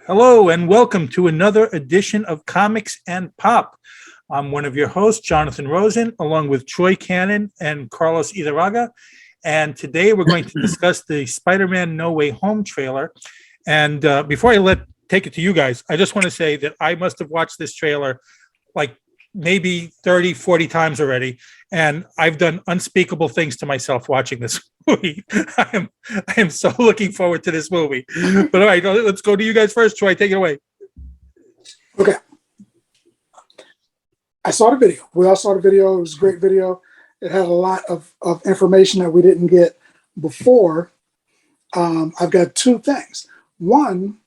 Hello, and welcome to another edition of Comics and Pop. I'm one of your hosts, Jonathan Rosen, along with Troy Cannon and Carlos Idarraga. And today we're going to discuss the Spider-Man No Way Home trailer. And before I take it to you guys, I just want to say that I must have watched this trailer like maybe 30, 40 times already. And I've done unspeakable things to myself watching this movie. I am so looking forward to this movie. But all right, let's go to you guys first. Troy, take it away. Okay. I saw the video. We all saw the video. It was a great video. It had a lot of information that we didn't get before. I've got two things. One,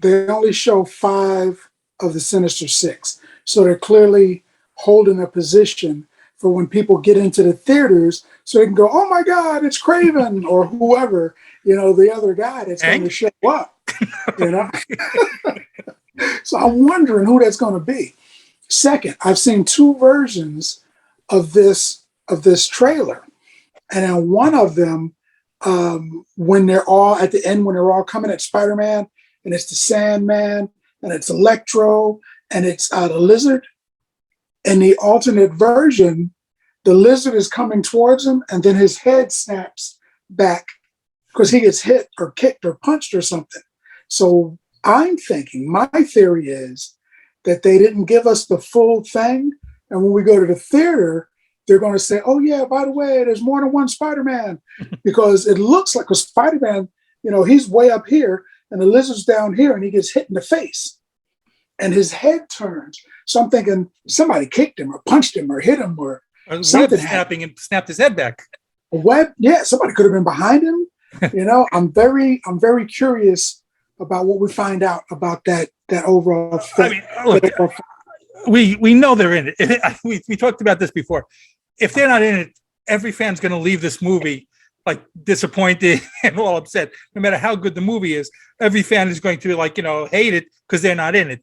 they only show 5 of the Sinister Six. So they're clearly holding a position for when people get into the theaters so they can go, oh my God, it's Craven or whoever, the other guy that's going to show up, So I'm wondering who that's going to be. Second, I've seen 2 versions of this trailer. And in one of them, when they're all at the end, when they're all coming at Spider-Man, and it's the Sandman, and it's Electro, and it's the Lizard. In the alternate version, the Lizard is coming towards him, and then his head snaps back because he gets hit or kicked or punched or something. So I'm thinking, my theory is that they didn't give us the full thing, and when we go to the theater, they're going to say, oh yeah, by the way, there's more than one Spider-Man, because it looks like a Spider-Man, he's way up here, and the Lizard's down here, and he gets hit in the face. And his head turns. So I'm thinking somebody kicked him or punched him or hit him or something. Snapping and snapped his head back. A web, yeah, somebody could have been behind him. I'm very curious about what we find out about that overall thing. I mean, look, we know they're in it. We talked about this before. If they're not in it, every fan's going to leave this movie like disappointed and all upset. No matter how good the movie is, every fan is going to hate it because they're not in it.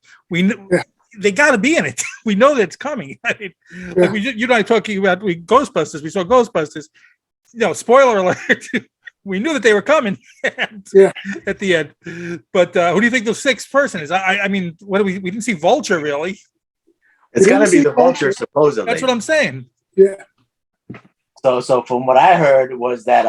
They got to be in it. We know that it's coming. I mean, like you and I talking about Ghostbusters. We saw Ghostbusters. Spoiler alert. We knew that they were coming at the end. But who do you think the 6th person is? I mean, we didn't see Vulture really. It's gonna be the Vulture, supposedly. That's what I'm saying. Yeah. So from what I heard was that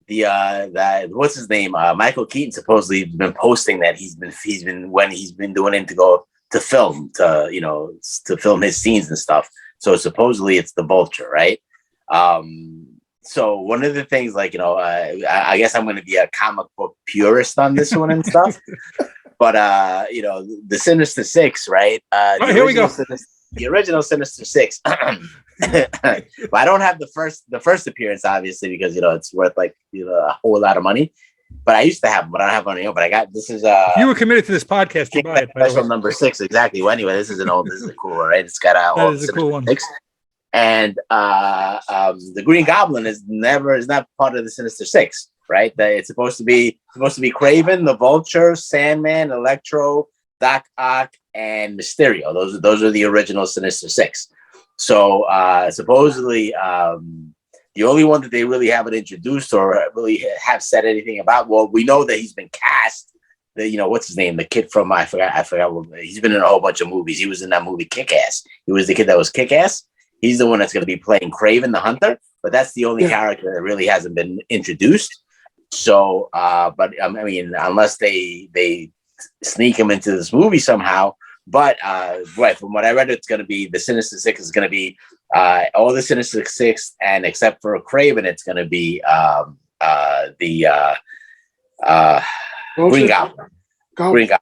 that what's his name? Michael Keaton supposedly been posting that he's been doing it to go to film to film his scenes and stuff. So supposedly it's the Vulture, right? So one of the things, I guess I'm going to be a comic book purist on this one and stuff. But the Sinister Six, right? Here we go. The original Sinister Six. But I don't have the first appearance, obviously, because it's worth a whole lot of money. But I used to have them, but I don't have money. But I got this is you were committed to this podcast. You buy it. Special number 6, exactly. Well, anyway, this is a cool one, right? It's got all the cool one. 6. And the Green Goblin is not part of the Sinister Six, right? It's supposed to be Craven, the Vulture, Sandman, Electro, Doc Ock, and Mysterio. Those are the original Sinister Six. So supposedly the only one that they really haven't introduced or really have said anything about. Well, we know that he's been cast. What's his name? The kid from I forgot. He's been in a whole bunch of movies. He was in that movie Kick-Ass. He was the kid that was Kick-Ass. He's the one that's going to be playing Craven the Hunter, but that's the only character that really hasn't been introduced. So, but I mean, unless they sneak him into this movie somehow. But right, from what I read, it's going to be the Sinister Six is going to be all the Sinister Six, and except for Craven, it's going to be the Green Goblin. Green Goblin.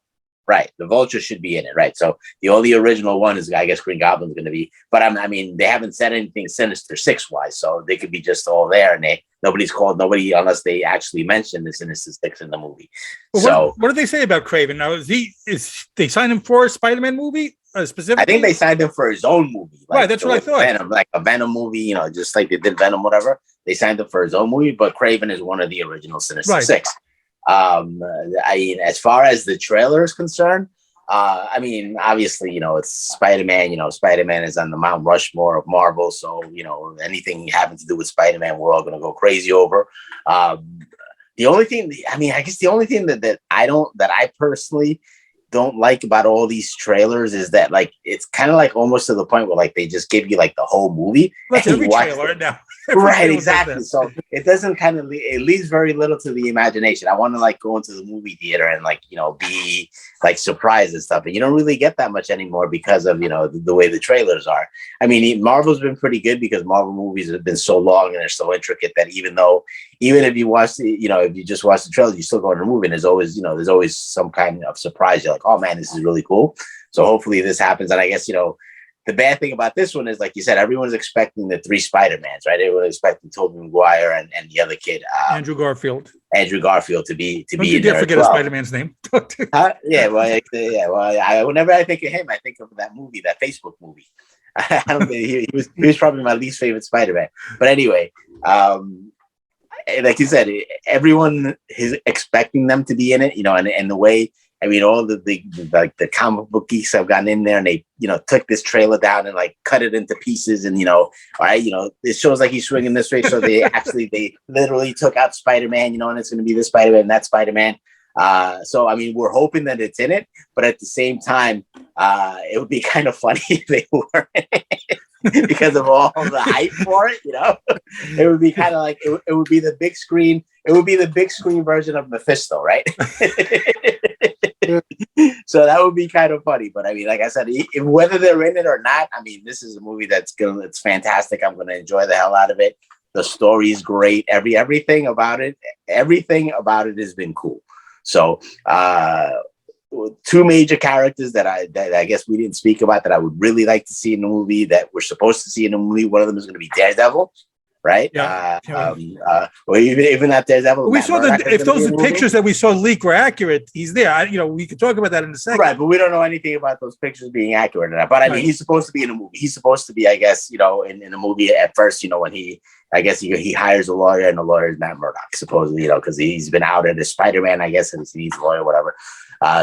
Right, the Vulture should be in it, right? So the only original one is, I guess, Green Goblin's going to be. But I mean, they haven't said anything Sinister Six wise, so they could be just all there, and nobody's called nobody unless they actually mention the Sinister Six in the movie. Well, so what did they say about Craven? Now, they signed him for a Spider-Man movie specifically? I think they signed him for his own movie. Right, that's what I thought. Venom, like a Venom movie, just like they did Venom, whatever. They signed him for his own movie, but Craven is one of the original Sinister Six. I mean, as far as the trailer is concerned, I mean, obviously, it's Spider-Man. Spider-Man is on the Mount Rushmore of Marvel, so anything having to do with Spider-Man, we're all going to go crazy over. The only thing, I mean, I guess the only thing that I personally don't like about all these trailers is that like it's kind of like almost to the point where like they just give you like the whole movie. That's every trailer now. Right, exactly. So it doesn't kind of it leaves very little to the imagination. I want to like go into the movie theater and like, you know, be like surprised and stuff. And you don't really get that much anymore because of, you know, the way the trailers are. I mean, Marvel's been pretty good because Marvel movies have been so long and they're so intricate that even if you watch if you just watch the trailer, you still go in the movie and there's always some kind of surprise. You're like, oh man, this is really cool. So hopefully this happens. And I guess, you know, the bad thing about this one is, like you said, everyone's expecting the 3 Spider-Mans, right? Everyone's expecting Tobey Maguire and the other kid, Andrew Garfield to be. Don't you dare forget a Spider-Man's name. Yeah, well, whenever I think of him, I think of that movie, that Facebook movie. I don't think he was probably my least favorite Spider-Man. But anyway, like you said, everyone is expecting them to be in it, you know, and the way. I mean, all the comic book geeks have gotten in there and they, you know, took this trailer down and like cut it into pieces and, you know, all right, you know, it shows like he's swinging this way. So they literally took out Spider-Man, you know, and it's going to be this Spider-Man and that Spider-Man. So, I mean, we're hoping that it's in it, but at the same time, it would be kind of funny if they weren't because of all the hype for it, you know. It would be kind of like, it would be the big screen. It would be the big screen version of Mephisto, right? So that would be kind of funny. But I mean, like I said, whether they're in it or not, I mean, this is a movie it's fantastic. I'm going to enjoy the hell out of it. The story is great. Everything about it has been cool. So, 2 major characters that I guess we didn't speak about that I would really like to see in the movie that we're supposed to see in the movie. One of them is going to be Daredevil. Right? Yeah. Or even that Daredevil. We saw if those pictures that we saw leak were accurate, he's there. We could talk about that in a second. Right, but we don't know anything about those pictures being accurate or not. But I mean, he's supposed to be in a movie. He's supposed to be, I guess, you know, in a movie at first, you know, when he hires a lawyer and the lawyer is Matt Murdock, supposedly, you know, because he's been outed as Spider-Man, I guess, and he needs a lawyer, whatever.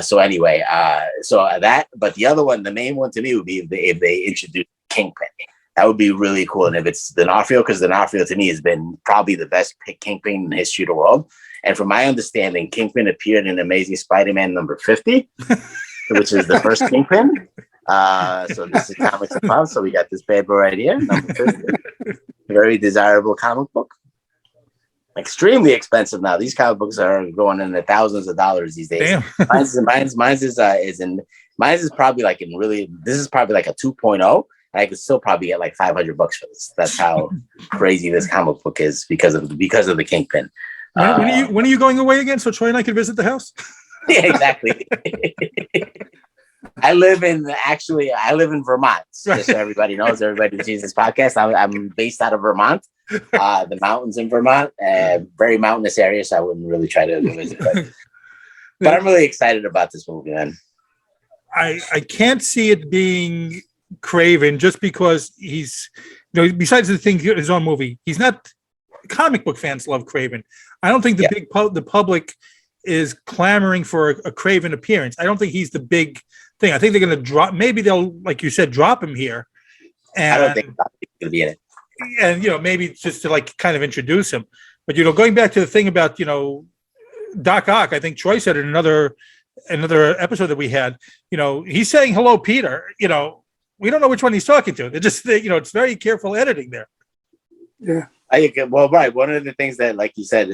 So anyway, but the other one, the main one to me would be if they introduce Kingpin. That would be really cool. And if it's D'Onofrio, because D'Onofrio to me has been probably the best Kingpin in the history of the world. And from my understanding, Kingpin appeared in Amazing Spider-Man number 50, which is the first Kingpin. So this is Comics and Pop. So we got this bad boy right here, number 50. Very desirable comic book. Extremely expensive now. These comic books are going in the thousands of dollars these days. Damn. Mine's is probably like this is probably like a 2.0. I could still probably get like $500 for this. That's how crazy this comic book is because of the Kingpin. When are you going away again? So Troy and I can visit the house. Yeah, exactly. I live in Vermont. Just so everybody knows, everybody who sees this podcast, I'm based out of Vermont, the mountains in Vermont, very mountainous area. So I wouldn't really try to visit, but I'm really excited about this movie, man. I can't see it being Craven just because he's, you know, besides the thing, his own movie, he's not. Comic book fans love Craven. I don't think the public is clamoring for a Craven appearance. I don't think he's the big thing. I think they're going to drop. Maybe they'll, like you said, drop him here. And, I don't think he's going to be in it. And you know, maybe just to like kind of introduce him. But you know, going back to the thing about, you know, Doc Ock, I think Troy said in another episode that we had. You know, he's saying hello, Peter. You know, we don't know which one he's talking to. They're just, you know, it's very careful editing there. Yeah. Right. One of the things that, like you said,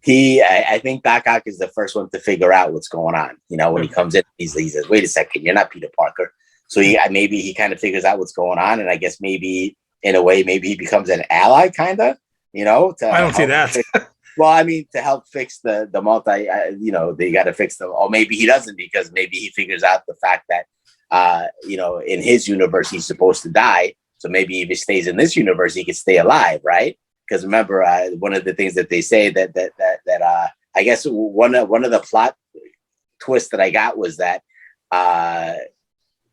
I think Doc Ock is the first one to figure out what's going on. You know, when he comes in, he says, "Wait a second, you're not Peter Parker." So maybe he kind of figures out what's going on, and I guess maybe in a way, maybe he becomes an ally, kind of. You know, I don't see that. Well, I mean, to help fix the multi, you know, they got to fix them. Or maybe he doesn't, because maybe he figures out the fact that, you know, in his universe, he's supposed to die. So maybe if he stays in this universe, he can stay alive, right? Because remember, one of the things that they say that I guess one of the plot twists that I got was that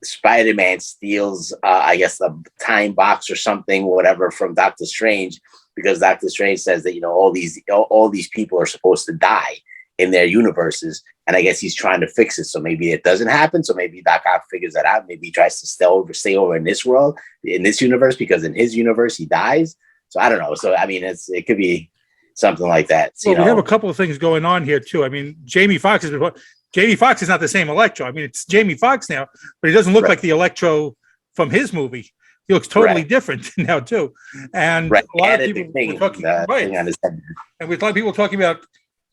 Spider-Man steals, I guess, a time box or something, whatever, from Doctor Strange, because Doctor Strange says that, you know, all these people are supposed to die in their universes, and I guess he's trying to fix it. So maybe it doesn't happen. So maybe Doc Ock figures that out. Maybe he tries to stay over in this world, in this universe, because in his universe he dies. So I don't know. So I mean, it could be something like that. Well, we have a couple of things going on here too. I mean, Jamie Foxx is not the same Electro. I mean, it's Jamie Foxx now, but he doesn't look like the Electro from his movie. He looks totally different now too. And a lot of people were talking and with a lot of people talking about,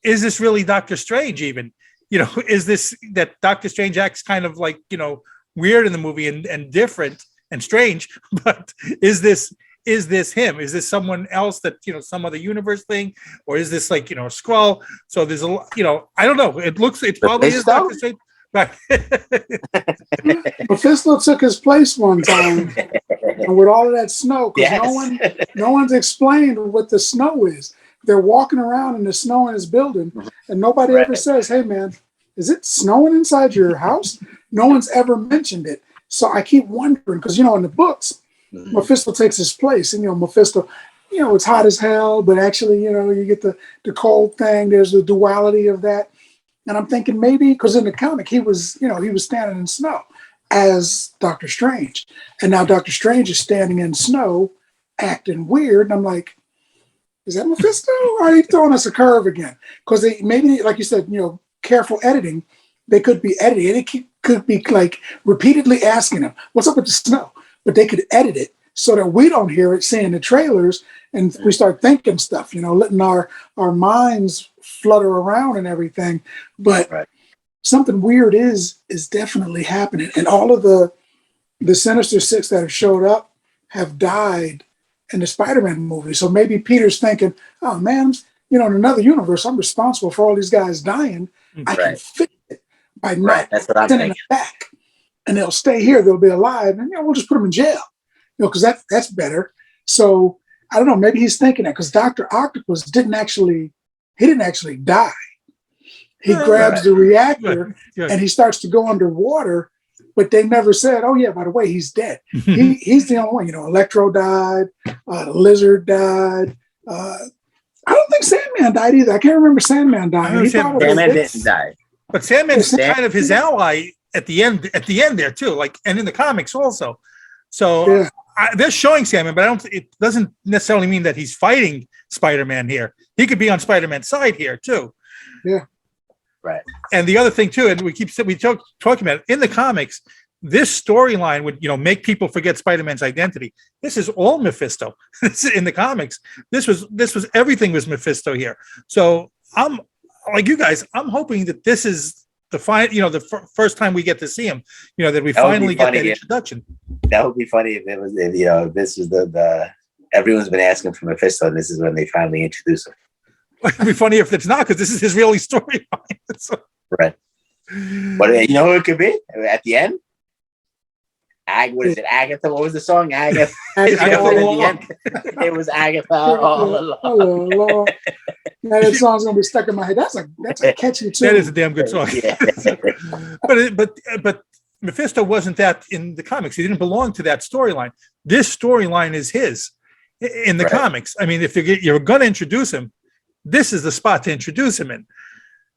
is this really Doctor Strange? Even, you know, is this that Doctor Strange acts kind of like, you know, weird in the movie and different and strange, but is this him? Is this someone else that, you know, some other universe thing, or is this like, you know, a Skrull? So there's a, you know, I don't know. It probably is Doctor Strange. Right. Mephisto took his place one time, and with all of that snow, because no one's explained what the snow is. They're walking around in the snow in his building, and nobody ever says, "Hey, man, is it snowing inside your house?" No one's ever mentioned it. So I keep wondering, because, you know, in the books, Mephisto takes his place, and, you know, Mephisto, you know, it's hot as hell, but actually, you know, you get the cold thing. There's the duality of that. And I'm thinking maybe, because in the comic, he was standing in snow as Doctor Strange. And now Doctor Strange is standing in snow, acting weird. And I'm like, is that Mephisto? Or are you throwing us a curve again? Because maybe, like you said, you know, careful editing, they could be editing. And it could be like repeatedly asking him, what's up with the snow? But they could edit it so that we don't hear it, seeing the trailers, and we start thinking stuff, you know, letting our minds flutter around and everything. But something weird is definitely happening. And all of the Sinister Six that have showed up have died in the Spider-Man movie. So maybe Peter's thinking, oh man, you know, in another universe, I'm responsible for all these guys dying. I can fix it by not sending them back. And they'll stay here, they'll be alive, and, you know, we'll just put them in jail. You know, because that's better. So I don't know, maybe he's thinking that, because Dr. Octopus didn't actually die. He grabs the reactor and he starts to go underwater, but they never said, oh yeah, by the way, he's dead. He's the only one. You know, Electro died, the Lizard died. I don't think Sandman died either. I can't remember Sandman dying. Sandman didn't die. But Sandman's kind of his ally at the end there too, like, and in the comics also. So they're showing Sandman, but it doesn't necessarily mean that he's fighting Spider-Man here. He could be on Spider-Man's side here too. Yeah. Right. And the other thing too, and we talking about it, in the comics, this storyline would, you know, make people forget Spider-Man's identity. This is all Mephisto. In the comics, this was everything was Mephisto here. So I'm like you guys. I'm hoping that this is the first time we get to see him. You know, that we finally get that introduction. That would be funny if it was, you know, this is the everyone's been asking for Mephisto, and this is when they finally introduce him. It'd be funny if it's not, because this is his really storyline. So. Right. But you know who it could be at the end? What is it? Agatha? What was the song? Agatha. It was Agatha all along. Now that song's gonna be stuck in my head. That's a catchy tune. That is a damn good song. Yeah. but Mephisto wasn't that in the comics. He didn't belong to that storyline. This storyline is his in the comics. I mean, if you're going to introduce him, this is the spot to introduce him in.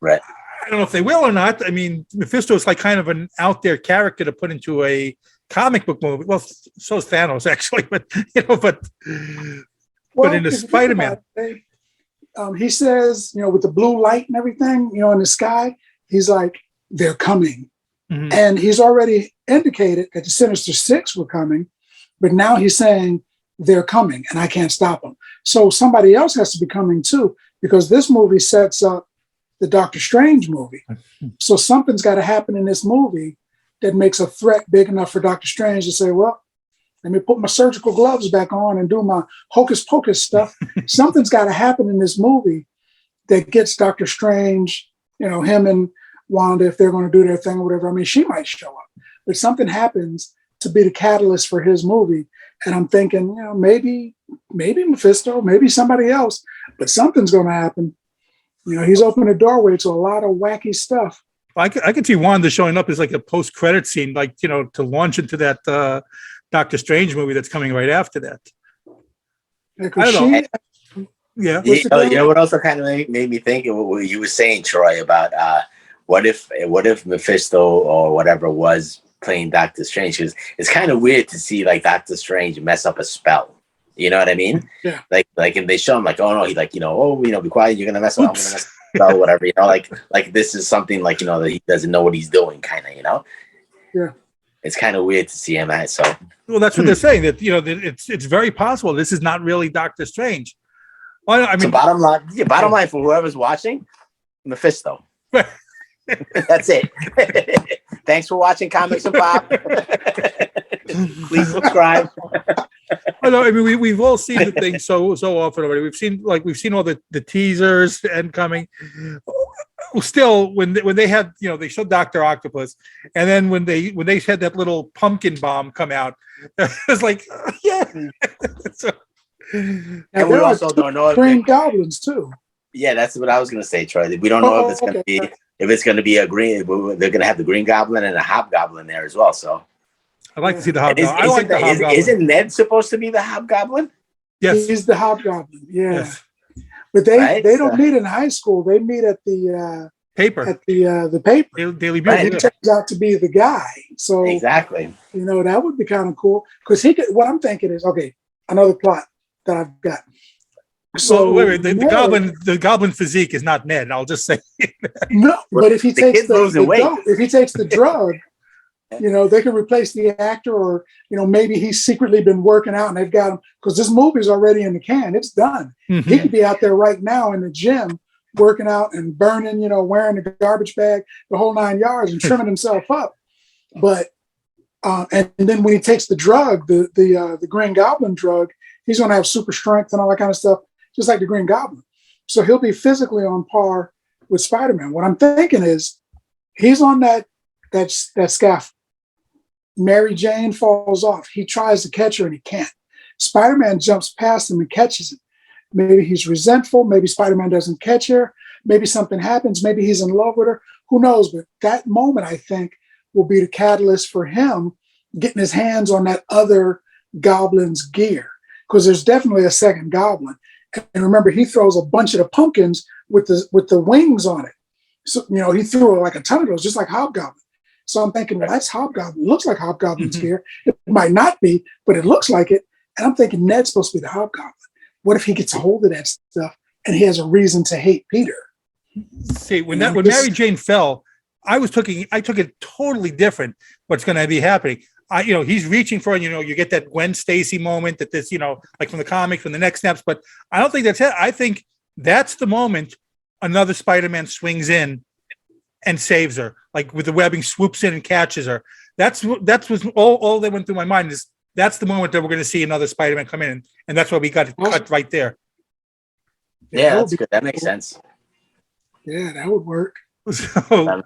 Right. I don't know if they will or not. I mean, Mephisto is like kind of an out there character to put into a comic book movie. Well, so is Thanos actually, but you know, but in the Spider-Man, he says, you know, with the blue light and everything, you know, in the sky, he's like, they're coming. Mm-hmm. And he's already indicated that the Sinister Six were coming, but now he's saying they're coming and I can't stop them. So somebody else has to be coming too, because this movie sets up the Doctor Strange movie. So something's got to happen in this movie that makes a threat big enough for Doctor Strange to say, well, let me put my surgical gloves back on and do my hocus pocus stuff. Something's got to happen in this movie that gets Doctor Strange, you know, him and Wanda, if they're going to do their thing or whatever. I mean, she might show up, but something happens to be the catalyst for his movie. And I'm thinking, you know, maybe Mephisto, maybe somebody else, but something's going to happen. You know, he's opened a doorway to a lot of wacky stuff. I could see Wanda showing up as like a post-credit scene, like, you know, to launch into that Doctor Strange movie that's coming right after that. I don't know. Yeah. You know what also kind of made me think of what you were saying, Troy, about what if Mephisto or whatever was playing Doctor Strange? Because it's kind of weird to see like Doctor Strange mess up a spell, You know what I mean? Yeah. Like, and they show him like, oh no, he like, be quiet, you're gonna mess up, I'm gonna mess up, whatever, like this is something like, that he doesn't know what he's doing, kind of, Yeah. It's kind of weird to see him at. So, well, that's what they're saying, that that it's very possible this is not really Doctor Strange. Well, I mean, so bottom line for whoever's watching, Mephisto. That's it. Thanks for watching Comics and Pop. Please subscribe. I mean, we've all seen the thing so often already. We've seen all the teasers and coming. Still, when they had, they showed Dr. Octopus, and then when they had that little pumpkin bomb come out, it was like, yeah. So, and we also don't know if Green Goblins too. Yeah, that's what I was gonna say, Troy. We don't know if it's gonna be a green. They're gonna have the Green Goblin and a Hobgoblin there as well. So I'd like to see the Hobgoblin. I like the Hobgoblin. Isn't Ned supposed to be the Hobgoblin? Yes, he's the Hobgoblin. Yeah, yes. But they don't meet in high school. They meet at the paper, at the paper. Daily Bugle. He turns out to be the guy. So exactly, that would be kind of cool because he could. What I'm thinking is, okay, another plot that I've got. So wait, the goblin physique is not Ned. I'll just say no. But if he takes if he takes the drug, they can replace the actor, or maybe he's secretly been working out and they've got him because this movie's already in the can. It's done. Mm-hmm. He could be out there right now in the gym working out and burning, wearing the garbage bag, the whole 9 yards, and trimming himself up. But and then when he takes the drug, the Green Goblin drug, he's going to have super strength and all that kind of stuff, just like the Green Goblin. So he'll be physically on par with Spider-Man. What I'm thinking is he's on that scaffold. Mary Jane falls off. He tries to catch her and he can't. Spider-Man jumps past him and catches him. Maybe he's resentful. Maybe Spider-Man doesn't catch her. Maybe something happens. Maybe he's in love with her. Who knows? But that moment, I think, will be the catalyst for him getting his hands on that other goblin's gear. Because there's definitely a second goblin. And remember, he throws a bunch of the pumpkins with the wings on it. So, he threw like a ton of those, just like Hobgoblin. So I'm thinking, well, that's Hobgoblin. It looks like Hobgoblin's gear. It might not be, but it looks like it. And I'm thinking Ned's supposed to be the Hobgoblin. What if he gets a hold of that stuff and he has a reason to hate Peter? See, when Mary Jane fell, I took it totally different. What's going to be happening? He's reaching for, you get that Gwen Stacy moment that this, like from the comics, from the next steps. But I don't think that's it. I think that's the moment another Spider-Man swings in and saves her, like with the webbing, swoops in and catches her. That's was all that went through my mind is that's the moment that we're going to see another Spider-Man come in, and that's why we got it cut right there. Yeah, that's good. That makes sense. Yeah, that would work. So,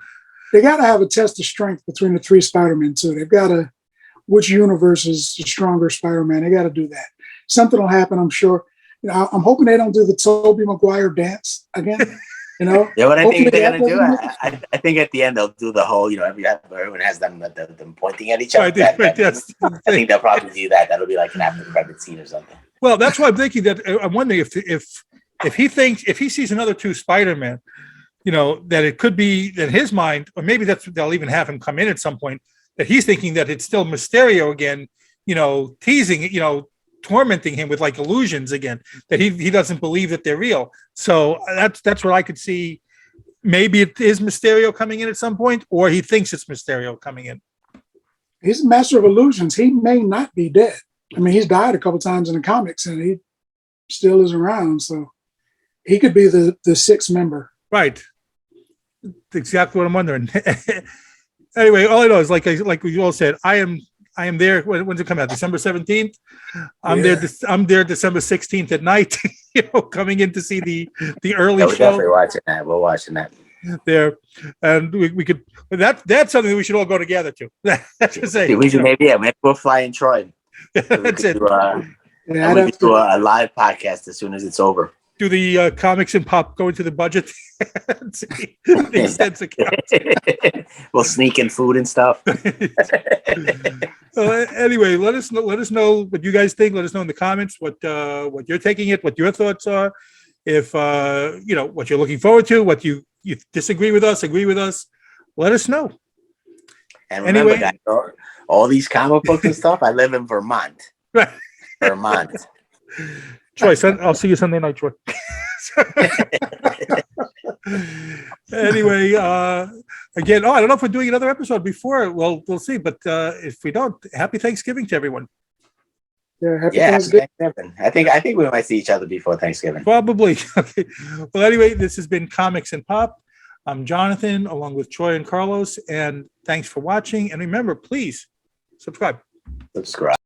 they got to have a test of strength between the three Spider-Men too. They've got to, which universe is the stronger Spider-Man? They got to do that. Something will happen, I'm sure. I'm hoping they don't do the Tobey Maguire dance again. Yeah, what I think they're gonna do, I think at the end they'll do the whole, everyone has them pointing at each other. I think they'll probably do that. That'll be like an after credit scene or something. Well, that's why I'm thinking that I'm wondering if he sees another two Spider-Man, that it could be in his mind, or maybe they'll even have him come in at some point, that he's thinking that it's still Mysterio again, teasing, tormenting him with like illusions again, that he doesn't believe that they're real. So that's what I could see. Maybe it is Mysterio coming in at some point, or he thinks it's Mysterio coming in. He's a master of illusions. He may not be dead. I mean, he's died a couple times in the comics and he still is around. So he could be the sixth member. Right. That's exactly what I'm wondering. Anyway, all I know is like we all said, I am there. When's it come out? December 17th. I'm there December 16th at night. Coming in to see the early show. We're definitely watching that. We're watching that there, and we could. That's something that we should all go together to. That's to say. We should maybe we'll fly in Troy. That's it. We could do a live podcast as soon as it's over. Do the comics and pop go into the budget? See the expense account. We'll sneak in food and stuff. Anyway, let us know what you guys think. Let us know in the comments what you're taking it, what your thoughts are. If what you're looking forward to, what you disagree with us, agree with us, let us know. And remember, guys, all these comic books and stuff, I live in Vermont. Right. Vermont. Troy, I'll see you Sunday night, Troy. Anyway, again, I don't know if we're doing another episode before. Well, we'll see. But if we don't, happy Thanksgiving to everyone. Yeah, happy Yeah, Thanksgiving. Thanksgiving. I think we might see each other before Thanksgiving. Probably. Okay. Well, anyway, this has been Comics and Pop. I'm Jonathan, along with Troy and Carlos, and thanks for watching. And remember, please subscribe. Subscribe.